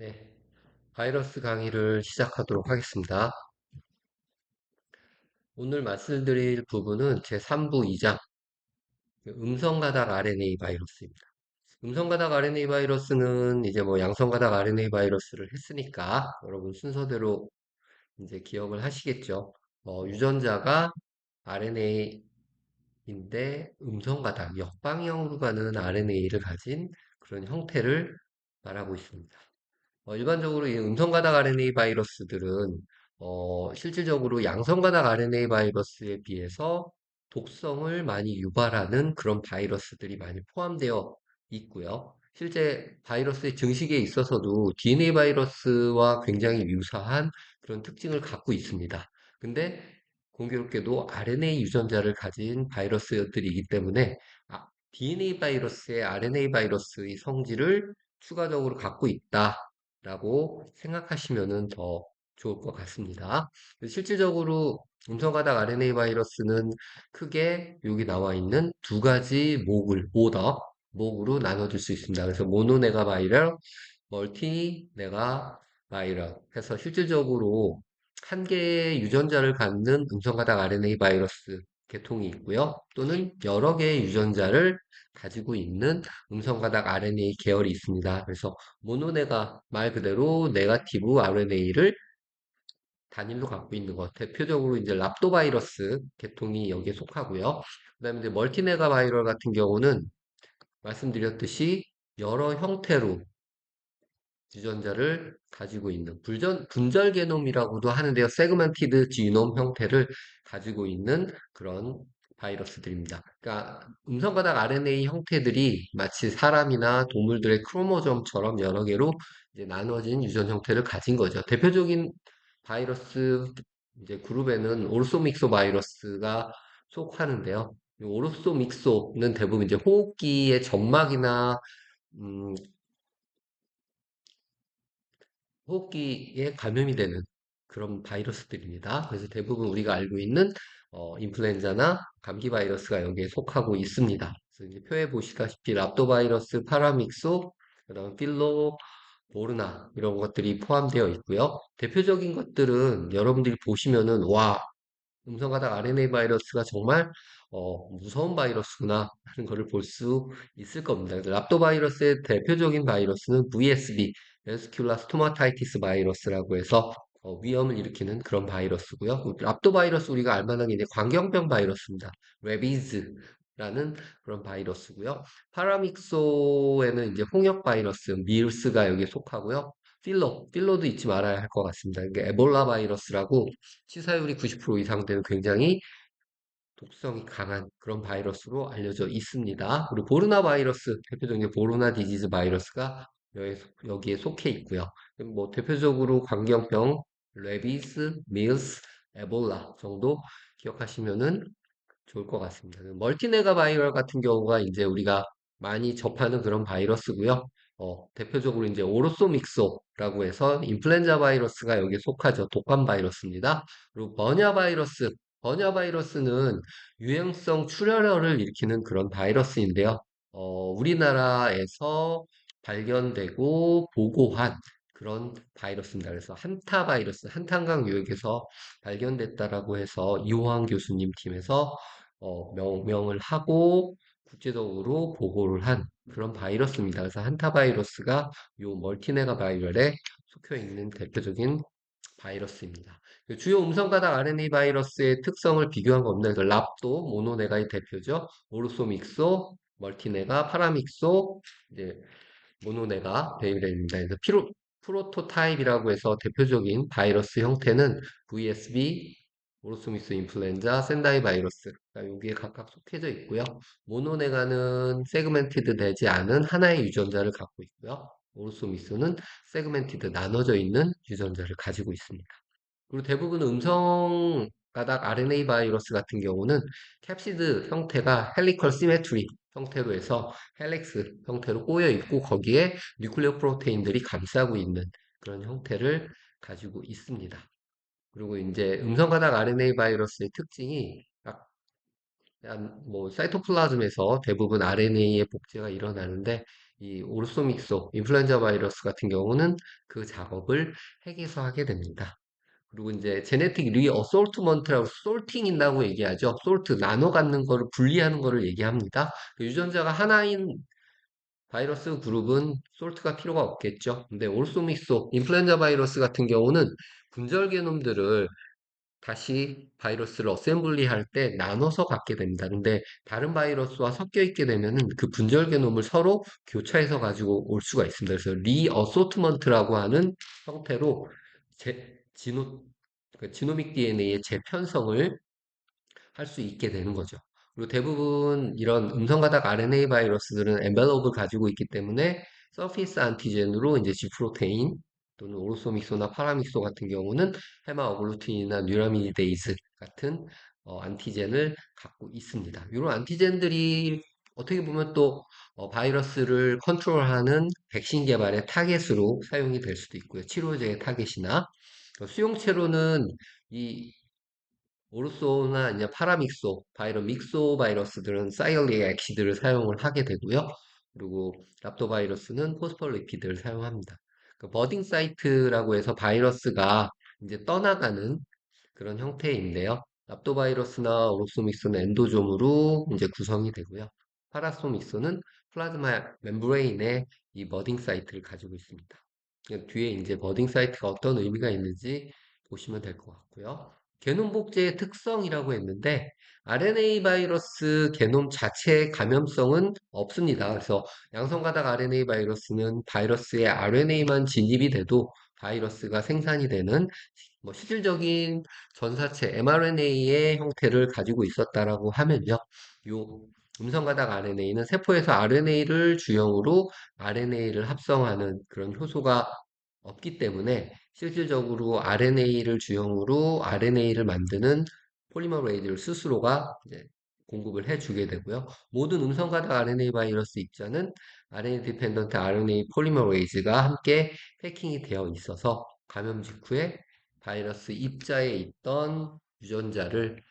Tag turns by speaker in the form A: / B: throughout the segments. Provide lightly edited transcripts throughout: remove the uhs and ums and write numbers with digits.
A: 네, 바이러스 강의를 시작하도록 하겠습니다. 오늘 말씀드릴 부분은 제3부 2장, 음성가닥 RNA 바이러스입니다. 음성가닥 RNA 바이러스는 이제 뭐 양성가닥 RNA 바이러스를 했으니까 여러분 순서대로 이제 기억을 하시겠죠. 유전자가 RNA인데 음성가닥, 역방향으로 가는 RNA를 가진 그런 형태를 말하고 있습니다. 일반적으로 이 음성가닥 RNA 바이러스들은 실질적으로 양성가닥 RNA 바이러스에 비해서 독성을 많이 유발하는 그런 바이러스들이 많이 포함되어 있고요. 실제 바이러스의 증식에 있어서도 DNA 바이러스와 굉장히 유사한 그런 특징을 갖고 있습니다. 근데 공교롭게도 RNA 유전자를 가진 바이러스들이기 때문에 DNA 바이러스의 RNA 바이러스의 성질을 추가적으로 갖고 있다. 라고 생각하시면 더 좋을 것 같습니다. 실질적으로 음성가닥 RNA 바이러스는 크게 여기 나와 있는 두 가지 목으로 나눠줄 수 있습니다. 그래서 모노네가 바이럴, 멀티네가 바이럴 해서 실질적으로 한 개의 유전자를 갖는 음성가닥 RNA 바이러스 계통이 있고요. 또는 여러 개의 유전자를 가지고 있는 음성가닥 RNA 계열이 있습니다. 그래서 모노네가 말 그대로 네가티브 RNA를 단일로 갖고 있는 것. 대표적으로 이제 랍도바이러스 계통이 여기에 속하고요. 그다음에 이제 멀티네가 바이럴 같은 경우는 말씀드렸듯이 여러 형태로 유전자를 가지고 있는 분절 게놈이라고도 하는데요. 세그먼티드 지놈 형태를 가지고 있는 그런 바이러스들입니다. 그러니까 음성가닥 RNA 형태들이 마치 사람이나 동물들의 크로모점처럼 여러 개로 이제 나눠진 유전 형태를 가진 거죠. 대표적인 바이러스 이제 그룹에는 오르소믹소 바이러스가 속하는데요. 이 오르소믹소는 대부분 이제 호흡기의 점막이나 음, 호흡기에 감염이 되는 그런 바이러스들입니다. 그래서 대부분 우리가 알고 있는 인플루엔자나 감기 바이러스가 여기에 속하고 있습니다. 그래서 이제 표에 보시다시피 랍도바이러스, 파라믹소, 그다음 필로, 모르나 이런 것들이 포함되어 있고요. 대표적인 것들은 여러분들이 보시면은 와 음성가닥 RNA 바이러스가 정말 무서운 바이러스구나 하는 것을 볼 수 있을 겁니다. 그래서 랍도바이러스의 대표적인 바이러스는 VSB, 베스큘라 스토마타이티스 바이러스라고 해서 위험을 일으키는 그런 바이러스고요. 랍도바이러스 우리가 알만한 게 이제 광견병 바이러스입니다. 레비즈라는 그런 바이러스고요. 파라믹소에는 이제 홍역 바이러스, 미르스가 여기에 속하고요. 필로도 잊지 말아야 할 것 같습니다. 이게 에볼라 바이러스라고 치사율이 90% 이상 되는 굉장히 독성이 강한 그런 바이러스로 알려져 있습니다. 그리고 보르나 바이러스, 대표적인 보르나 디지즈 바이러스가 여기에 속해 있고요. 뭐 대표적으로 광견병, 레비스, 밀스, 에볼라 정도 기억하시면은 좋을 것 같습니다. 멀티네가 바이럴 같은 경우가 이제 우리가 많이 접하는 그런 바이러스고요. 대표적으로 이제 오로소믹소라고 해서 인플루엔자 바이러스가 여기에 속하죠. 독감 바이러스입니다. 그리고 버냐 바이러스는 유행성 출혈을 일으키는 그런 바이러스인데요. 우리나라에서 발견되고 보고한 그런 바이러스입니다. 그래서 한타 바이러스, 한탄강 유역에서 발견됐다라고 해서 이호환 교수님 팀에서 명명을 하고 국제적으로 보고를 한 그런 바이러스입니다. 그래서 한타바이러스가 요 멀티네가 바이럴에 속해 있는 대표적인 바이러스입니다. 그 주요 음성가닥 RNA 바이러스의 특성을 비교한 겁니다. 그래서 랍도, 모노네가의 대표죠. 오르소믹소, 멀티네가, 파라믹소, 이제 모노네가 베이블입니다. 그래서 프로토타입이라고 해서 대표적인 바이러스 형태는 VSB, 오로소미스 인플루엔자, 센다이 바이러스. 여기에 각각 속해져 있고요. 모노네가는 세그멘티드 되지 않은 하나의 유전자를 갖고 있고요. 오로소미스는 세그멘티드 나눠져 있는 유전자를 가지고 있습니다. 그리고 대부분 음성 가닥 RNA 바이러스 같은 경우는 캡시드 형태가 헬리컬 시메트리 형태로 해서 헬릭스 형태로 꼬여 있고 거기에 뉴클레오 프로테인들이 감싸고 있는 그런 형태를 가지고 있습니다. 그리고 이제 음성 가닥 RNA 바이러스의 특징이 뭐 사이토플라즘에서 대부분 RNA의 복제가 일어나는데 이 오르소믹소 인플루엔자 바이러스 같은 경우는 그 작업을 핵에서 하게 됩니다. 그리고 이제 제네틱 리어솔트먼트라고 솔팅인다고 얘기하죠. 솔트 나눠 갖는 거를 분리하는 거를 얘기합니다. 그 유전자가 하나인 바이러스 그룹은 솔트가 필요가 없겠죠. 근데 올소믹소 인플루엔자 바이러스 같은 경우는 분절 게놈들을 다시 바이러스를 어셈블리 할 때 나눠서 갖게 됩니다. 근데 다른 바이러스와 섞여 있게 되면은 그 분절 게놈을 서로 교차해서 가지고 올 수가 있습니다. 그래서 리어소트먼트라고 하는 형태로 지노믹 DNA의 재편성을 할 수 있게 되는 거죠. 그리고 대부분 이런 음성가닥 RNA 바이러스들은 엔벨롭을 가지고 있기 때문에 서피스 안티젠으로 이제 G 프로테인 또는 오로소믹소나 파라믹소 같은 경우는 헤마 어글루틴이나 뉴라미니데이즈 같은 안티젠을 갖고 있습니다. 이런 안티젠들이 어떻게 보면 또 바이러스를 컨트롤하는 백신 개발의 타겟으로 사용이 될 수도 있고요. 치료제의 타겟이나 수용체로는 이 오르소나 이제 파라믹소, 믹소 바이러스들은 사이클릭 액시드를 사용을 하게 되고요. 그리고 랍도바이러스는 포스폴리피드를 사용합니다. 그 버딩 사이트라고 해서 바이러스가 이제 떠나가는 그런 형태인데요. 랍도바이러스나 오롭소믹스는 엔도좀으로 이제 구성이 되고요. 파라소믹스는 플라즈마 멤브레인에 이 버딩 사이트를 가지고 있습니다. 뒤에 이제 버딩 사이트가 어떤 의미가 있는지 보시면 될 것 같고요. 게놈 복제의 특성이라고 했는데 RNA 바이러스 게놈 자체의 감염성은 없습니다. 그래서 양성가닥 RNA 바이러스는 바이러스의 RNA만 진입이 돼도 바이러스가 생산이 되는 뭐 실질적인 전사체 mRNA의 형태를 가지고 있었다라고 하면요. 요 음성가닥 RNA는 세포에서 RNA를 주형으로 RNA를 합성하는 그런 효소가 없기 때문에 실질적으로 RNA를 주형으로 RNA를 만드는 폴리머레이즈를 스스로가 이제 공급을 해주게 되고요. 모든 음성가닥 RNA 바이러스 입자는 RNA 디펜던트 RNA 폴리머레이즈가 함께 패킹이 되어 있어서 감염 직후에 바이러스 입자에 있던 유전자를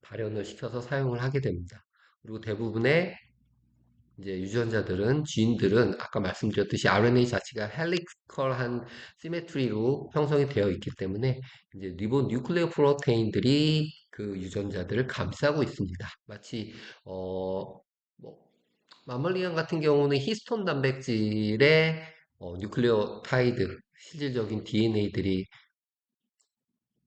A: 발현을 시켜서 사용을 하게 됩니다. 그리고 대부분의 이제 유전자들은, 지인들은 아까 말씀드렸듯이 RNA 자체가 헬리컬한 시메트리로 형성이 되어 있기 때문에 이제 리보 뉴클레오 프로테인들이 그 유전자들을 감싸고 있습니다. 마치 뭐 마멀리안 같은 경우는 히스톤 단백질의 뉴클레오타이드 실질적인 DNA들이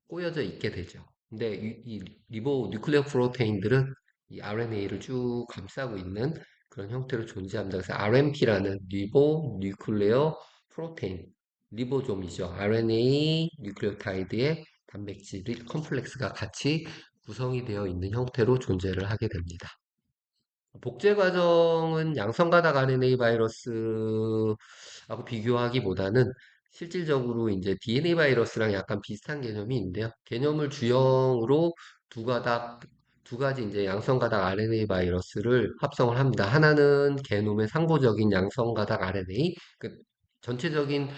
A: 꼬여져 있게 되죠. 근데 이 리보 뉴클레오 프로테인들은 이 RNA를 쭉 감싸고 있는 그런 형태로 존재합니다. 그래서 RNP라는 리보 뉴클레오 프로테인, 리보좀이죠. RNA 뉴클레오타이드의 단백질 컴플렉스가 같이 구성이 되어 있는 형태로 존재를 하게 됩니다. 복제 과정은 양성가닥 RNA 바이러스하고 비교하기보다는 실질적으로 이제 DNA 바이러스랑 약간 비슷한 개념이 있는데요. 개념을 주형으로 두 가닥, 두 가지 이제 양성가닥 RNA 바이러스를 합성을 합니다. 하나는 게놈의 상고적인 양성가닥 RNA, 그 전체적인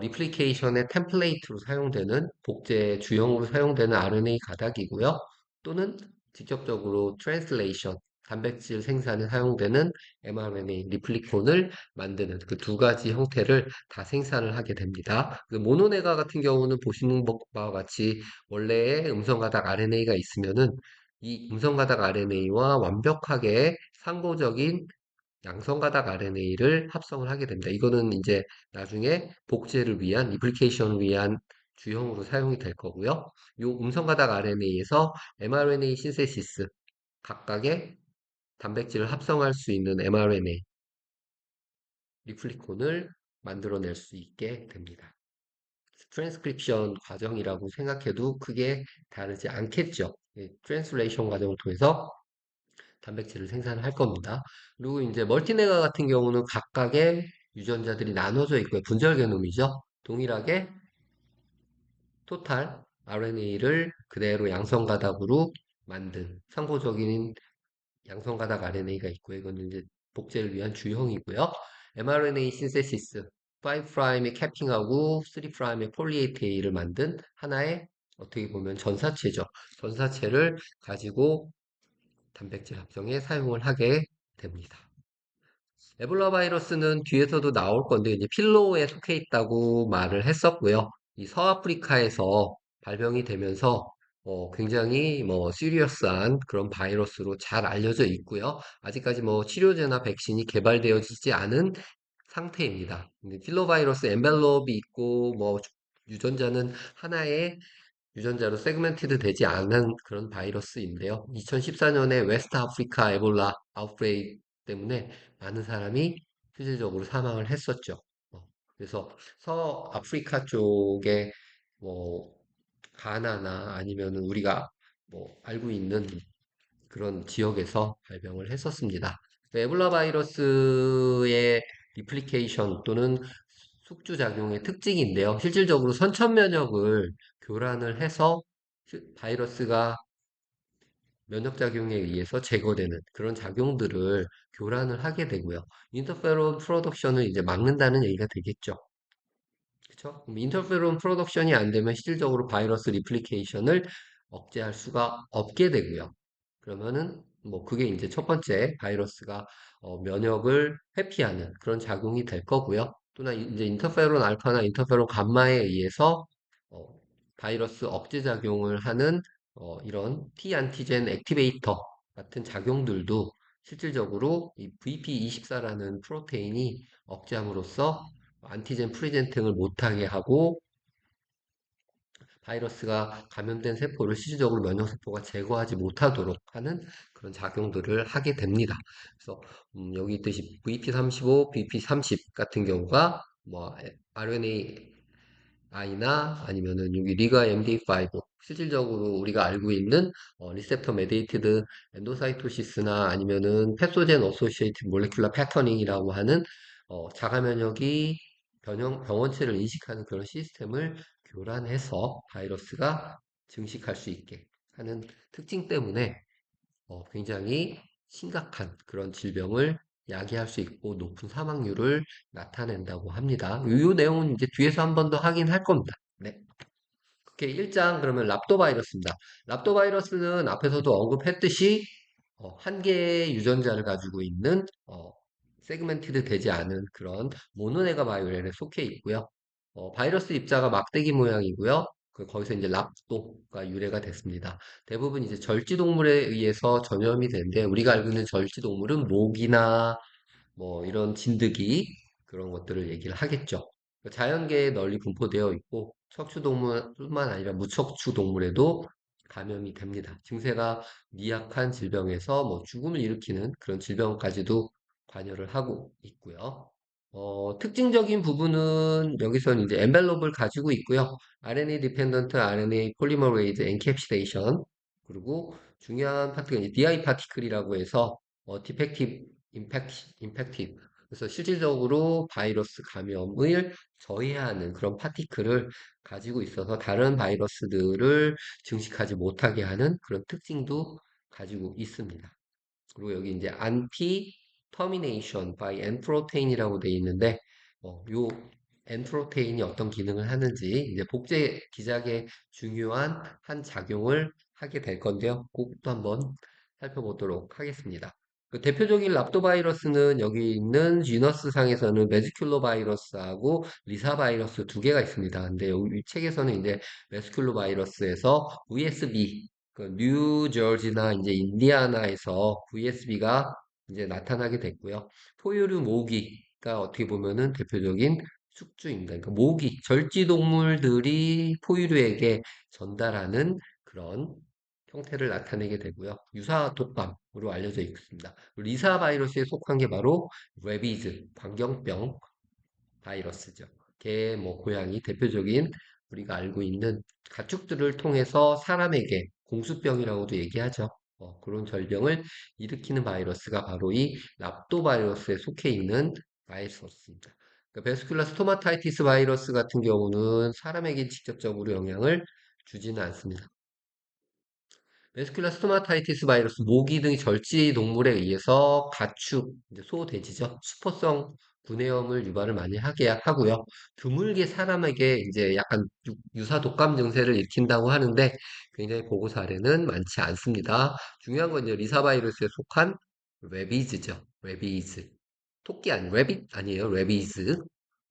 A: 리플리케이션의 템플레이트로 사용되는 복제 주형으로 사용되는 RNA 가닥이고요. 또는 직접적으로 트랜슬레이션 단백질 생산에 사용되는 mRNA 리플리콘을 만드는 그 두 가지 형태를 다 생산을 하게 됩니다. 그 모노네가 같은 경우는 보시는 바와 같이 원래의 음성가닥 RNA가 있으면은 이 음성가닥 RNA와 완벽하게 상고적인 양성가닥 RNA를 합성을 하게 됩니다. 이거는 이제 나중에 복제를 위한, 리플리케이션을 위한 주형으로 사용이 될 거고요. 이 음성가닥 RNA에서 mRNA 신세시스, 각각의 단백질을 합성할 수 있는 mRNA 리플리콘을 만들어낼 수 있게 됩니다. 트랜스크립션 과정이라고 생각해도 크게 다르지 않겠죠. 트랜스레이션 과정을 통해서 단백질을 생산할 겁니다. 그리고 이제 멀티네가 같은 경우는 각각의 유전자들이 나눠져 있고요. 분절 게놈이죠. 동일하게 토탈 RNA를 그대로 양성 가닥으로 만든 상호적인 양성가닥 RNA가 있고요. 이거는 이제 복제를 위한 주형이고요. mRNA 신세시스 5'의 캐핑하고 3'의 폴리에이테이를 만든 하나의 어떻게 보면 전사체죠. 전사체를 가지고 단백질 합성에 사용을 하게 됩니다. 에볼라 바이러스는 뒤에서도 나올 건데 이제 필로에 속해 있다고 말을 했었고요. 이 서아프리카에서 발병이 되면서 굉장히 뭐 시리어스한 그런 바이러스로 잘 알려져 있고요. 아직까지 뭐 치료제나 백신이 개발되어지지 않은 상태입니다. 근데 필로바이러스 엔벨롭이 있고 뭐 유전자는 하나의 유전자로 세그멘티드 되지 않은 그런 바이러스인데요. 2014년에 웨스트 아프리카 에볼라 아웃브레이크 때문에 많은 사람이 실질적으로 사망을 했었죠. 그래서 서아프리카 쪽에 뭐 가나나 아니면 우리가 뭐 알고 있는 그런 지역에서 발병을 했었습니다. 에볼라 바이러스의 리플리케이션 또는 숙주작용의 특징인데요. 실질적으로 선천 면역을 교란을 해서 바이러스가 면역작용에 의해서 제거되는 그런 작용들을 교란을 하게 되고요. 인터페론 프로덕션을 이제 막는다는 얘기가 되겠죠. 그쵸? 그럼 인터페론 프로덕션이 안 되면 실질적으로 바이러스 리플리케이션을 억제할 수가 없게 되고요. 그러면은 뭐 그게 이제 첫 번째 바이러스가 면역을 회피하는 그런 작용이 될 거고요. 또나 이제 인터페론 알파나 인터페론 감마에 의해서 어, 바이러스 억제 작용을 하는 이런 T 안티젠 액티베이터 같은 작용들도 실질적으로 이 VP24라는 프로테인이 억제함으로써 안티젠 프리젠팅을 못하게 하고 바이러스가 감염된 세포를 실질적으로 면역세포가 제거하지 못하도록 하는 그런 작용들을 하게 됩니다. 그래서 여기 있듯이 VP35, VP30 같은 경우가 뭐 RNA I나 아니면은 여기 리가 MD5 실질적으로 우리가 알고 있는 리셉터 메디에이티드 엔도사이토시스나 아니면은 패소젠 어소시에이티드 몰레큘러 패터닝이라고 하는 자가 면역이 병원체를 인식하는 그런 시스템을 교란해서 바이러스가 증식할 수 있게 하는 특징 때문에 굉장히 심각한 그런 질병을 야기할 수 있고 높은 사망률을 나타낸다고 합니다. 이 내용은 이제 뒤에서 한 번 더 확인할 겁니다. 네. 오케이, 1장 그러면 랍도바이러스입니다. 랍도바이러스는 앞에서도 언급했듯이 한 개의 유전자를 가지고 있는 세그멘티드 되지 않은 그런 모노네가 바이오렐에 속해 있고요. 바이러스 입자가 막대기 모양이고요. 거기서 이제 랍도가 유래가 됐습니다. 대부분 이제 절지동물에 의해서 전염이 되는데 우리가 알고 있는 절지동물은 모기나 뭐 이런 진드기 그런 것들을 얘기를 하겠죠. 자연계에 널리 분포되어 있고 척추동물뿐만 아니라 무척추동물에도 감염이 됩니다. 증세가 미약한 질병에서 뭐 죽음을 일으키는 그런 질병까지도 관여를 하고 있고요. 특징적인 부분은 여기서는 이제 엔벨롭을 가지고 있고요. RNA 디펜던트 RNA 폴리머레이즈 엔캡슐레이션 그리고 중요한 파트가 이제 DI 파티클이라고 해서 디펙티브 임팩티브. 그래서 실질적으로 바이러스 감염을 저해하는 그런 파티클을 가지고 있어서 다른 바이러스들을 증식하지 못하게 하는 그런 특징도 가지고 있습니다. 그리고 여기 이제 anti termination by N 프로테인이라고 되어 있는데 요 N 프로테인이 어떤 기능을 하는지 이제 복제 기작에 중요한 한 작용을 하게 될 건데요. 꼭 또 한번 살펴보도록 하겠습니다. 그 대표적인 랍도바이러스는 여기 있는 지너스 상에서는 메스큘로 바이러스하고 리사 바이러스 두 개가 있습니다. 근데 여기 이 책에서는 이제 메스큘로 바이러스에서 VSB 그 뉴저지나 이제 인디아나에서 VSB가 이제 나타나게 됐고요. 포유류 모기가 어떻게 보면은 대표적인 숙주입니다. 그러니까 모기, 절지 동물들이 포유류에게 전달하는 그런 형태를 나타내게 되고요. 유사 독감으로 알려져 있습니다. 리사 바이러스에 속한 게 바로 레비즈, 광견병 바이러스죠. 개, 뭐, 고양이, 대표적인 우리가 알고 있는 가축들을 통해서 사람에게 공수병이라고도 얘기하죠. 그런 절병을 일으키는 바이러스가 바로 이 랍도바이러스에 속해 있는 바이러스입니다. 그러니까 베스큘라 스토마타이티스 바이러스 같은 경우는 사람에게 직접적으로 영향을 주지는 않습니다. 베스큘라 스토마타이티스 바이러스, 모기 등의 절지 동물에 의해서 가축, 이제 소, 돼지죠. 수포성 구내염을 유발을 많이 하게 하고요. 드물게 사람에게 이제 약간 유사 독감 증세를 일으킨다고 하는데 굉장히 보고 사례는 많지 않습니다. 중요한 건 이제 리사 바이러스에 속한 레비즈죠. 레비즈. 토끼 아니, 레빗 아니에요. 레비즈.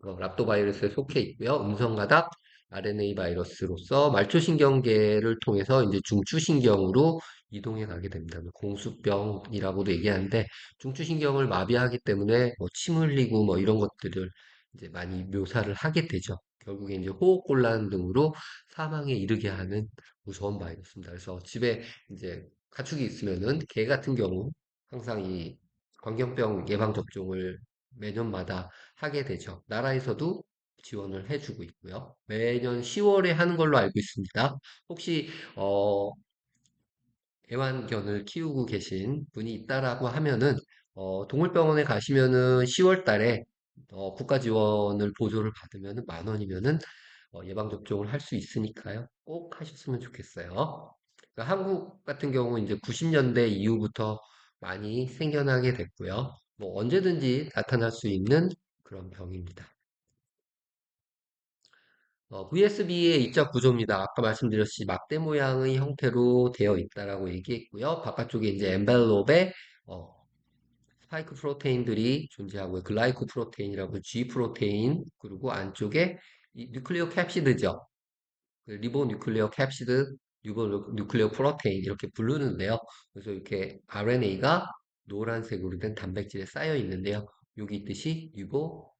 A: 랍도바이러스에 속해 있고요. 음성가닥 RNA 바이러스로서 말초신경계를 통해서 이제 중추신경으로 이동해 가게 됩니다. 공수병이라고도 얘기하는데 중추신경을 마비하기 때문에 뭐 침 흘리고 뭐 이런 것들을 이제 많이 묘사를 하게 되죠. 결국에 이제 호흡곤란 등으로 사망에 이르게 하는 무서운 바이러스입니다. 그래서 집에 이제 가축이 있으면은 개 같은 경우 항상 이 광견병 예방 접종을 매년마다 하게 되죠. 나라에서도 지원을 해주고 있고요. 매년 10월에 하는 걸로 알고 있습니다. 혹시 애완견을 키우고 계신 분이 있다라고 하면은 동물병원에 가시면은 10월 달에 국가 지원을 보조를 받으면은 10,000원이면은 예방접종을 할 수 있으니까요. 꼭 하셨으면 좋겠어요. 그러니까 한국 같은 경우 이제 90년대 이후부터 많이 생겨나게 됐고요. 뭐 언제든지 나타날 수 있는 그런 병입니다. VSB의 입자 구조입니다. 아까 말씀드렸듯이 막대 모양의 형태로 되어 있다라고 얘기했고요. 바깥쪽에 이제 엔벨롭에 어, 스파이크 프로테인들이 존재하고요. 글라이코 프로테인이라고 G 프로테인 그리고 안쪽에 이 뉴클리오 캡시드죠. 리보 뉴클리오 캡시드, 리보 뉴클리오 프로테인 이렇게 부르는데요. 그래서 이렇게 RNA가 노란색으로 된 단백질에 쌓여 있는데요. 여기 있듯이 리보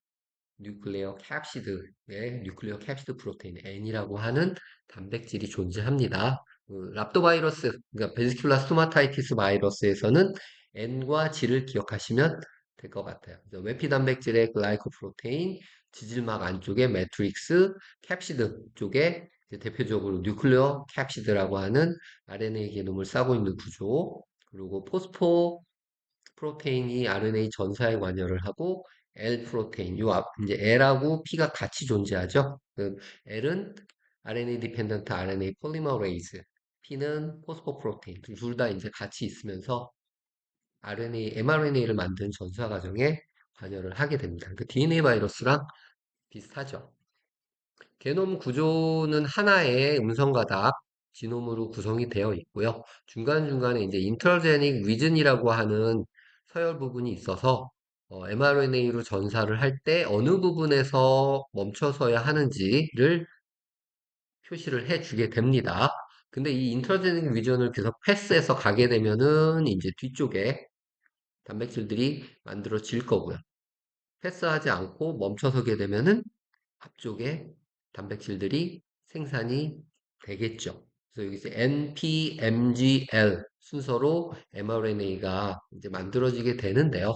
A: 뉴클레어 캡시드의 뉴클레어 캡시드 프로테인 N이라고 하는 단백질이 존재합니다. 랍도바이러스, 그러니까 베지큘라 스토마타이티스 바이러스에서는 N과 G를 기억하시면 될 것 같아요. 외피 단백질의 글라이코프로테인, 지질막 안쪽에 매트릭스, 캡시드 쪽에 이제 대표적으로 뉴클레어 캡시드라고 하는 RNA 게놈을 싸고 있는 구조, 그리고 포스포 프로테인이 RNA 전사에 관여를 하고 L 프로테인, 요 앞, 이제 L하고 P가 같이 존재하죠. L은 RNA 디펜던트 RNA 폴리머레이즈, P는 포스포프로테인, 둘 다 이제 같이 있으면서 RNA, mRNA를 만드는 전사 과정에 관여를 하게 됩니다. 그 DNA 바이러스랑 비슷하죠. 게놈 구조는 하나의 음성가닥 지놈으로 구성이 되어 있고요. 중간중간에 이제 인터제닉 리즌이라고 하는 서열 부분이 있어서 mRNA로 전사를 할 때 어느 부분에서 멈춰서야 하는지를 표시를 해주게 됩니다. 근데 이 인터제닉 리전을 계속 패스해서 가게 되면은 이제 뒤쪽에 단백질들이 만들어질 거고요. 패스하지 않고 멈춰서게 되면은 앞쪽에 단백질들이 생산이 되겠죠. 그래서 여기서 NP, MGL 순서로 mRNA가 이제 만들어지게 되는데요.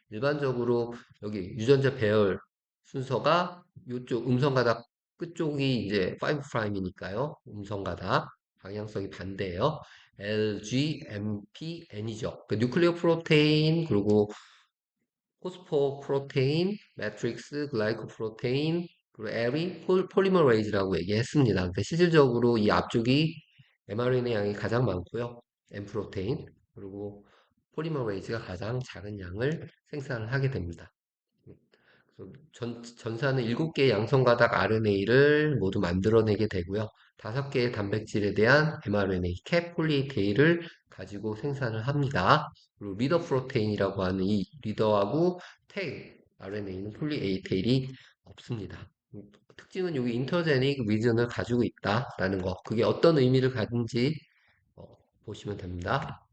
A: 일반적으로 여기 유전자 배열 순서가 이쪽 음성가닥 끝쪽이 이제 5'이니까요. 음성가닥 방향성이 반대예요. LG, MP, N이죠. 그 뉴클리오 프로테인 그리고 포스포 프로테인, 매트릭스, 글라이코 프로테인, 그리고 L이 폴리머레이즈라고 얘기했습니다. 근데 실질적으로 이 앞쪽이 mRNA 양이 가장 많고요. M 프로테인, 그리고 폴리머레이즈가 가장 작은 양을 생산을 하게 됩니다. 전사는 7개의 양성가닥 RNA를 모두 만들어내게 되고요. 5개의 단백질에 대한 mRNA, 캡 폴리에테이를 가지고 생산을 합니다. 그리고 리더 프로테인이라고 하는 이 리더하고 테일, RNA는 폴리에테일이 없습니다. 특징은 여기 인터제닉 리전을 가지고 있다라는 거. 그게 어떤 의미를 가진지 어, 보시면 됩니다.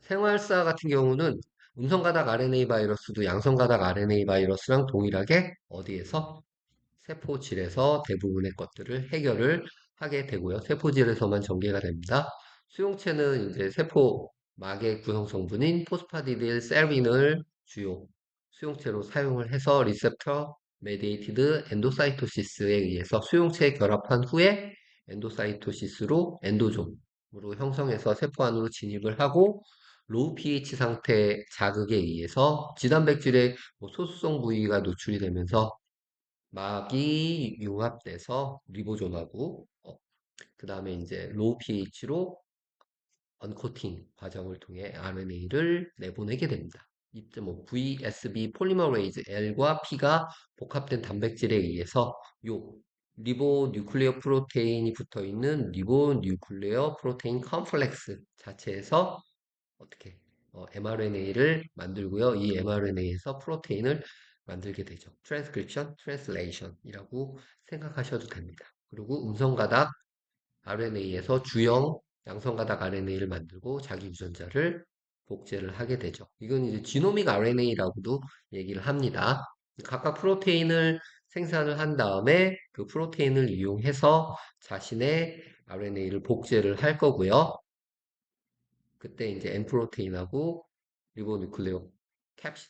A: 생활사 같은 경우는 음성가닥 RNA 바이러스도 양성가닥 RNA 바이러스랑 동일하게 어디에서 세포질에서 대부분의 것들을 해결을 하게 되고요. 세포질에서만 전개가 됩니다. 수용체는 이제 세포막의 구성 성분인 포스파디딜 세린을 주요 수용체로 사용을 해서 리셉터 메디에이티드 엔도사이토시스에 의해서 수용체에 결합한 후에 엔도사이토시스로 엔도좀으로 형성해서 세포 안으로 진입을 하고 로우 pH 상태 자극에 의해서 지단백질의 뭐 소수성 부위가 노출이 되면서 막이 융합돼서 리보존하고 그 다음에 이제 로우 pH로 언코팅 과정을 통해 RNA를 내보내게 됩니다. 이때 뭐 VSB 폴리머레이즈 L과 P가 복합된 단백질에 의해서 요 리보 뉴클레어 프로테인이 붙어 있는 리보 뉴클레어 프로테인 컴플렉스 자체에서 어떻게 mRNA를 만들고요. 이 mRNA에서 프로테인을 만들게 되죠. 트랜스크립션, 트랜슬레이션이라고 생각하셔도 됩니다. 그리고 음성가닥 RNA에서 주형 양성가닥 RNA를 만들고 자기 유전자를 복제를 하게 되죠. 이건 이제 지노믹 RNA라고도 얘기를 합니다. 각각 프로테인을 생산을 한 다음에 그 프로테인을 이용해서 자신의 RNA를 복제를 할 거고요. 그때 이제 N 프로테인하고 리보누클레오 캡시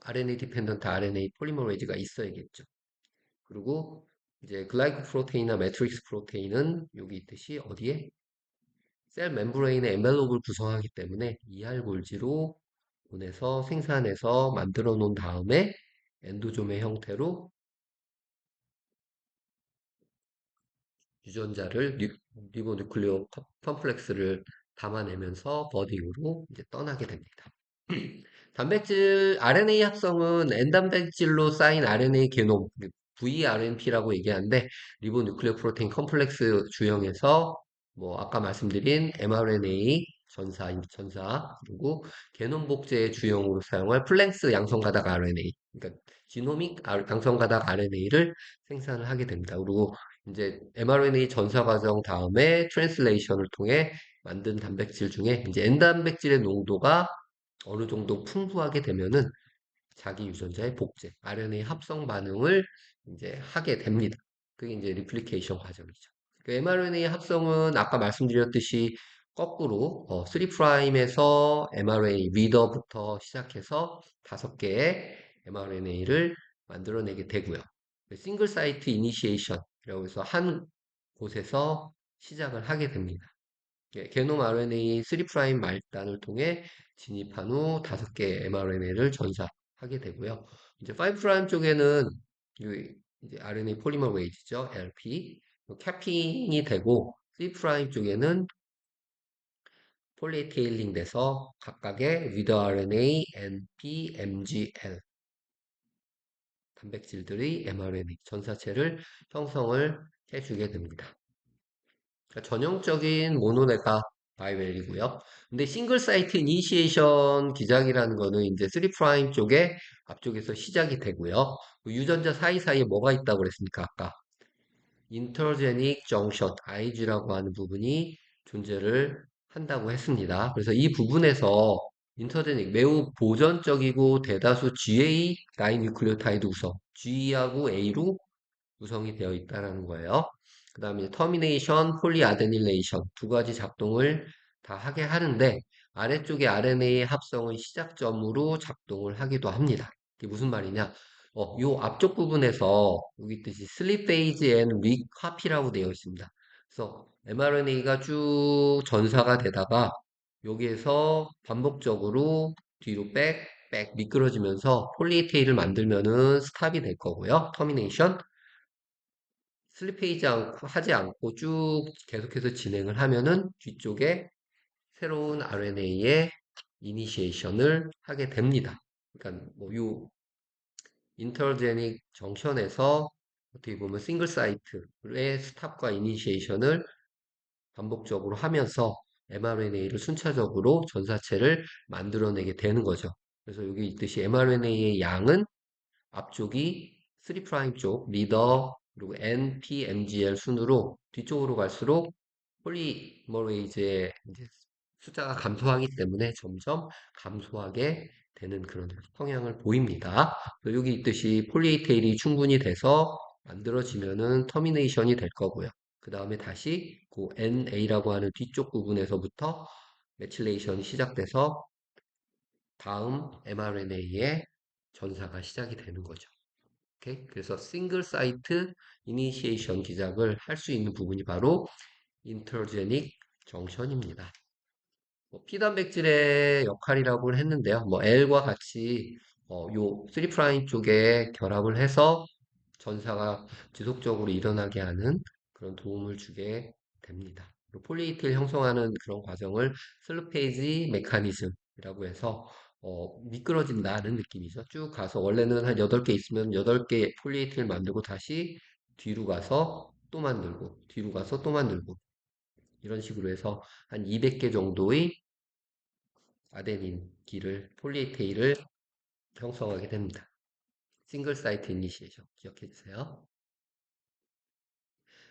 A: RNA 디펜던트 RNA 폴리머레이즈가 있어야겠죠. 그리고 이제 글라이코 프로테인이나 매트릭스 프로테인은 여기 있듯이 어디에 셀 멤브레인의 엔벨롭을 구성하기 때문에 ER 골지로 보내서 생산해서 만들어 놓은 다음에 엔도좀의 형태로 유전자를 리보누클레오 컴플렉스를 담아내면서 버딩으로 이제 떠나게 됩니다. 단백질 RNA 합성은 N단백질로 쌓인 RNA 게놈 VRNP라고 얘기하는데 리보누클레오 프로테인 컴플렉스 주형에서 뭐 아까 말씀드린 mRNA 전사 그리고 게놈 복제의 주형으로 사용할 플랭스 양성가닥 RNA 그러니까 지노믹 양성가닥 RNA를 생산을 하게 됩니다. 그리고 이제 mRNA 전사 과정 다음에 트랜슬레이션을 통해 만든 단백질 중에 이제 N단백질의 농도가 어느 정도 풍부하게 되면은 자기 유전자의 복제, RNA 합성 반응을 이제 하게 됩니다. 그게 이제 리플리케이션 과정이죠. 그 mRNA 합성은 아까 말씀드렸듯이 거꾸로 3'에서 mRNA 리더부터 시작해서 5개의 mRNA를 만들어내게 되고요. 싱글 사이트 이니시에이션이라고 해서 한 곳에서 시작을 하게 됩니다. 게놈 RNA 3' 말단을 통해 진입한 후 5개의 mRNA를 전사하게 되고요. 이제 5' 쪽에는 이제 RNA 폴리머레이즈죠. LP. 캐핑이 되고 3' 쪽에는 폴리에테일링 돼서 각각의 with RNA, NP, MGL 단백질들의 mRNA 전사체를 형성을 해주게 됩니다. 그러니까 전형적인 모노레가 바이웰이고요. 근데 싱글 사이트 이니시에이션 기작이라는 거는 이제 3' 쪽에 앞쪽에서 시작이 되고요. 그 유전자 사이사이에 뭐가 있다고 그랬습니까? 아까 인터제닉 정션 IG라고 하는 부분이 존재를 한다고 했습니다. 그래서 이 부분에서 인터제닉 매우 보전적이고 대다수 GA 다이뉴클레오타이드 구성 G하고 A로 구성이 되어 있다는 거예요. 그 다음에 터미네이션, 폴리아데닐레이션 두 가지 작동을 다 하게 하는데 아래쪽에 RNA 합성의 시작점으로 작동을 하기도 합니다. 이게 무슨 말이냐? 요 앞쪽 부분에서 여기 있듯이 슬립 페이지 앤 리카피라고 되어 있습니다. 그래서 mRNA가 쭉 전사가 되다가 여기에서 반복적으로 뒤로 백 미끄러지면서 폴리에테일을 만들면은 스탑이 될 거고요. 터미네이션. 슬립페이지 하지 않고 쭉 계속해서 진행을 하면은 뒤쪽에 새로운 RNA의 이니시에이션을 하게 됩니다. 그러니까 뭐요 인터제닉 정션에서 어떻게 보면 싱글 사이트의 스탑과 이니시에이션을 반복적으로 하면서 mRNA를 순차적으로 전사체를 만들어내게 되는 거죠. 그래서 여기 있듯이 mRNA의 양은 앞쪽이 3' 쪽 리더 그리고 N, P, MGL 순으로 뒤쪽으로 갈수록 폴리머레이즈의 이제 숫자가 감소하기 때문에 점점 감소하게 되는 그런 성향을 보입니다. 여기 있듯이 폴리에테일이 충분히 돼서 만들어지면은 터미네이션이 될 거고요. 그 다음에 다시 그 NA라고 하는 뒤쪽 부분에서부터 메칠레이션이 시작돼서 다음 mRNA의 전사가 시작이 되는 거죠. 오케이? 그래서 싱글 사이트 이니시에이션 기작을 할 수 있는 부분이 바로 인터제닉 정션입니다. 뭐 피단백질의 역할이라고 했는데요. 뭐 L과 같이 요 3' 쪽에 결합을 해서 전사가 지속적으로 일어나게 하는 그런 도움을 주게 됩니다. 폴리에틸 형성하는 그런 과정을 슬루페이지 메커니즘이라고 해서 미끄러진다는 느낌이죠. 쭉 가서 원래는 한 8개 있으면 8개 폴리에틸 만들고 다시 뒤로 가서 또 만들고 뒤로 가서 또 만들고 이런 식으로 해서 한 200개 정도의 아데닌 길을 폴리에테일을 형성하게 됩니다. 싱글 사이트 이니시에이션 기억해 주세요.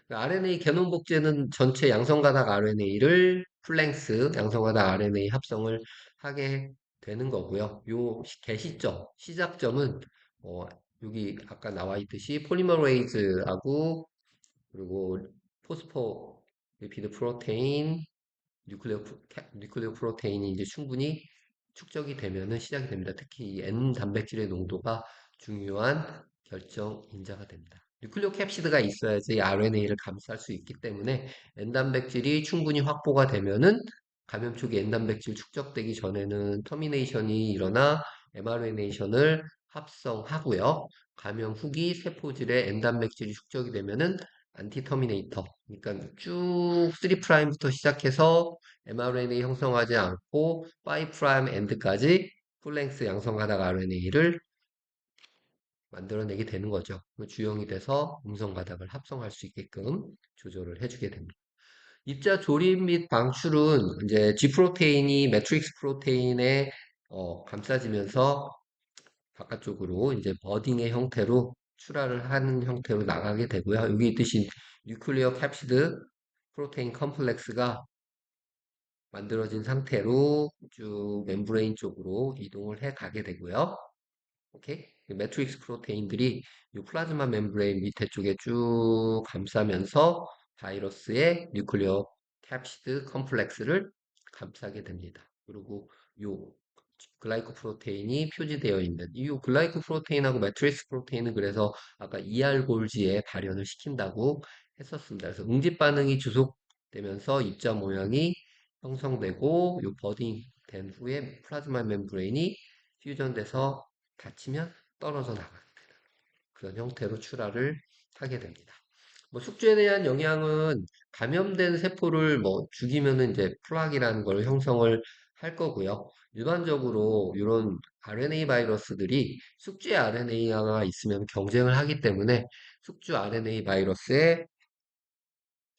A: RNA 게놈 복제는 전체 양성가닥 RNA를 풀랭스 양성가닥 RNA 합성을 하게 되는 거고요. 요 개시점, 시작점은 여기 아까 나와 있듯이 폴리머레이즈하고 그리고 포스포리피드 프로테인, 뉴클레오 프로테인이 이제 충분히 축적이 되면은 시작이 됩니다. 특히 이 N 단백질의 농도가 중요한 결정 인자가 됩니다. 뉴클레오 캡시드가 있어야지 RNA를 감쌀 수 있기 때문에 N 단백질이 충분히 확보가 되면은 감염 초기 N 단백질 축적되기 전에는 터미네이션이 일어나 mRNA션을 합성하고요. 감염 후기 세포질에 N 단백질이 축적이 되면은 안티 터미네이터, 그러니까 쭉 3'부터 시작해서 mRNA 형성하지 않고 5' 엔드까지 풀랭스 양성가닥 RNA를 만들어내게 되는 거죠. 주형이 돼서 음성가닥을 합성할 수 있게끔 조절을 해주게 됩니다. 입자 조립 및 방출은 이제 G 프로테인이 매트릭스 프로테인에 감싸지면서 바깥쪽으로 이제 버딩의 형태로 출하를 하는 형태로 나가게 되고요. 여기 있듯이 뉴클리어 캡시드 프로테인 컴플렉스가 만들어진 상태로 쭉 멤브레인 쪽으로 이동을 해 가게 되고요. 오케이? 매트릭스 프로테인들이 이 플라즈마 멤브레인 밑에 쪽에 쭉 감싸면서 바이러스의 뉴클리어 캡시드 컴플렉스를 감싸게 됩니다. 그리고 요 글라이코 프로테인이 표시되어 있는 이 글라이코 프로테인하고 매트릭스 프로테인은 그래서 아까 ER 골지에 발현을 시킨다고 했었습니다. 그래서 응집 반응이 주속되면서 입자 모양이 형성되고 요 버딩 된 후에 플라즈마 멤브레인이 퓨전돼서 닫히면 떨어져 나가는 그런 형태로 출하를 하게 됩니다. 뭐 숙주에 대한 영향은 감염된 세포를 뭐 죽이면은 이제 플락이라는 걸 형성을 할 거고요. 일반적으로 이런 RNA 바이러스들이 숙주에 RNA가 있으면 경쟁을 하기 때문에 숙주 RNA 바이러스의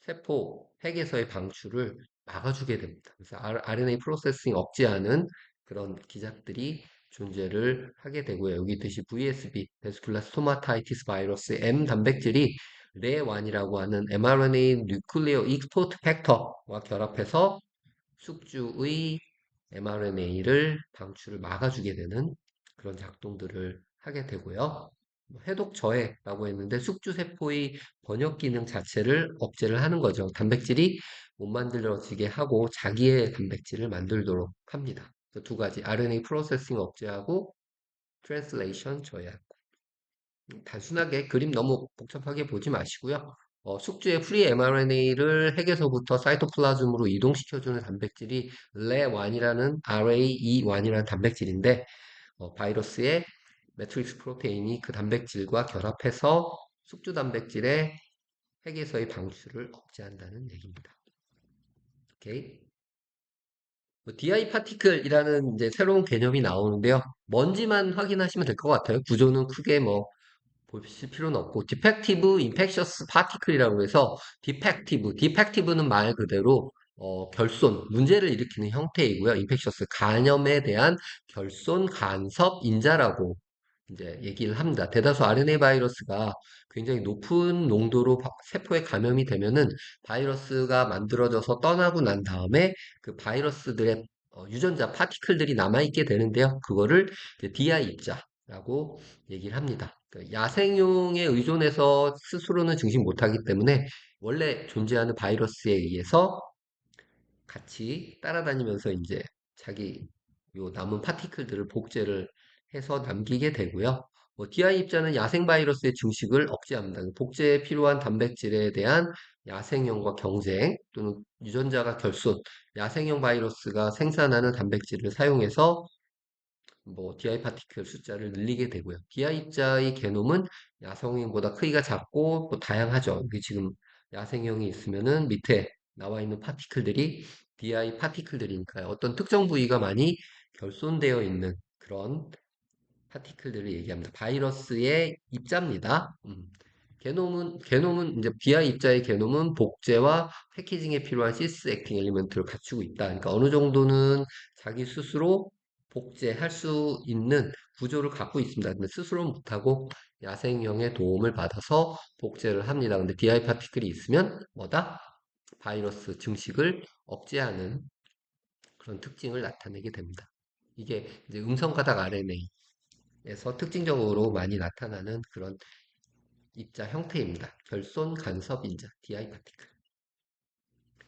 A: 세포 핵에서의 방출을 막아주게 됩니다. 그래서 RNA 프로세싱 억제하는 그런 기작들이 존재를 하게 되고요. 여기 있듯이 VSB, 베스큘라 스토마타이티스 바이러스 M 단백질이 레완이라고 하는 mRNA 뉴클리어 익스포트 팩터와 결합해서 숙주의 mRNA를 방출을 막아주게 되는 그런 작동들을 하게 되고요. 해독 저해라고 했는데 숙주세포의 번역 기능 자체를 억제를 하는 거죠. 단백질이 못 만들어지게 하고 자기의 단백질을 만들도록 합니다. 두 가지 RNA 프로세싱 억제하고 트랜슬레이션 저해하고 단순하게 그림 너무 복잡하게 보지 마시고요. 숙주의 프리 mRNA를 핵에서부터 사이토플라즘으로 이동시켜주는 단백질이 RE1이라는 RAE1이라는 단백질인데 바이러스의 매트릭스 프로테인이 그 단백질과 결합해서 숙주 단백질의 핵에서의 방출을 억제한다는 얘기입니다. 오케이. DI 파티클이라는 이제 새로운 개념이 나오는데요. 먼지만 확인하시면 될 것 같아요. 구조는 크게 뭐 보실 필요는 없고 디펙티브 인펙셔스 파티클이라고 해서 디펙티브는 말 그대로 결손 문제를 일으키는 형태이고요. 인펙셔스 간염에 대한 결손 간섭 인자라고 이제 얘기를 합니다. 대다수 RNA 바이러스가 굉장히 높은 농도로 세포에 감염이 되면은 바이러스가 만들어져서 떠나고 난 다음에 그 바이러스들의 유전자 파티클들이 남아있게 되는데요. 그거를 DI 입자라고 얘기를 합니다. 그 야생용에 의존해서 스스로는 증식 못하기 때문에 원래 존재하는 바이러스에 의해서 같이 따라다니면서 이제 자기 요 남은 파티클들을 복제를 해서 남기게 되고요. DI 입자는 야생 바이러스의 증식을 억제합니다. 복제에 필요한 단백질에 대한 야생형과 경쟁 또는 유전자가 결손, 야생형 바이러스가 생산하는 단백질을 사용해서 DI 파티클 숫자를 늘리게 되고요. DI 입자의 게놈은 야생형보다 크기가 작고 또 다양하죠. 이게 지금 야생형이 있으면은 밑에 나와 있는 파티클들이 DI 파티클들이니까요. 어떤 특정 부위가 많이 결손되어 있는 그런 파티클들을 얘기합니다. 바이러스의 입자입니다. 게놈은 이제 BI 입자의 게놈은 복제와 패키징에 필요한 시스 액팅 엘리먼트를 갖추고 있다. 그러니까 어느 정도는 자기 스스로 복제할 수 있는 구조를 갖고 있습니다. 근데 스스로는 못하고 야생형의 도움을 받아서 복제를 합니다. 근데 DI 파티클이 있으면 뭐다? 바이러스 증식을 억제하는 그런 특징을 나타내게 됩니다. 이게 이제 음성 가닥 RNA에서 특징적으로 많이 나타나는 그런 입자 형태입니다. 결손 간섭 인자, DI 파티클.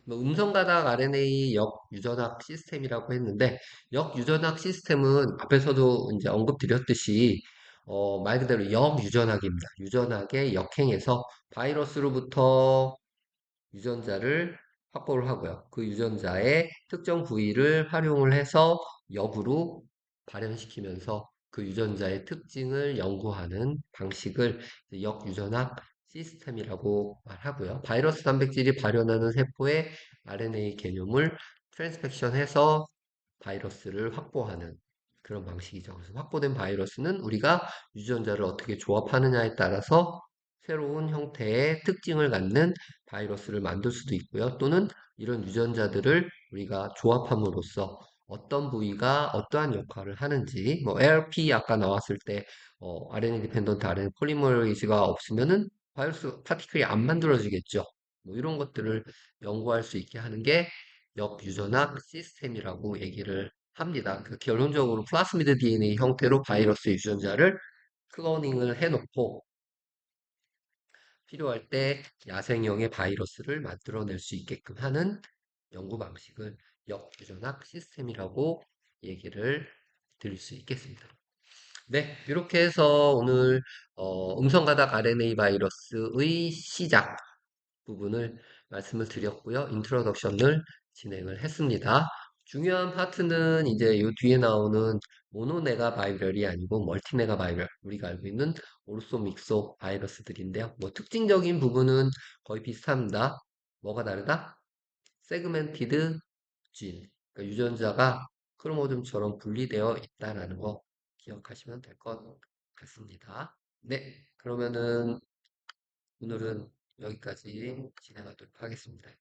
A: 뭐 음성 가닥 RNA 역유전학 시스템이라고 했는데 역유전학 시스템은 앞에서도 이제 언급드렸듯이 말 그대로 역유전학입니다. 유전학의 역행에서 바이러스로부터 유전자를 확보를 하고요. 그 유전자의 특정 부위를 활용을 해서 역으로 발현시키면서 그 유전자의 특징을 연구하는 방식을 역유전학 시스템이라고 말하고요. 바이러스 단백질이 발현하는 세포의 RNA 개념을 트랜스펙션해서 바이러스를 확보하는 그런 방식이죠. 그래서 확보된 바이러스는 우리가 유전자를 어떻게 조합하느냐에 따라서 새로운 형태의 특징을 갖는 바이러스를 만들 수도 있고요. 또는 이런 유전자들을 우리가 조합함으로써 어떤 부위가 어떠한 역할을 하는지, 뭐 ARP 아까 나왔을 때 RNA 디펜던트 RNA 폴리머레이즈가 없으면은 바이러스 파티클이 안 만들어지겠죠. 뭐 이런 것들을 연구할 수 있게 하는 게 역유전학 시스템이라고 얘기를 합니다. 그 결론적으로 플라스미드 DNA 형태로 바이러스 유전자를 클로닝을 해놓고 필요할 때 야생형의 바이러스를 만들어낼 수 있게끔 하는 연구 방식을 역유전학 시스템이라고 얘기를 드릴 수 있겠습니다. 네, 이렇게 해서 오늘 음성가닥 RNA 바이러스의 시작 부분을 말씀을 드렸고요. 인트로덕션을 진행을 했습니다. 중요한 파트는 이제 요 뒤에 나오는 모노네가 바이럴이 아니고 멀티네가 바이럴, 우리가 알고 있는 오르소 믹소 바이러스들인데요. 뭐 특징적인 부분은 거의 비슷합니다. 뭐가 다르다? 세그멘티드 진, 그러니까 유전자가 크로모즘처럼 분리되어 있다라는 거 기억하시면 될 것 같습니다. 네, 그러면은 오늘은 여기까지 진행하도록 하겠습니다.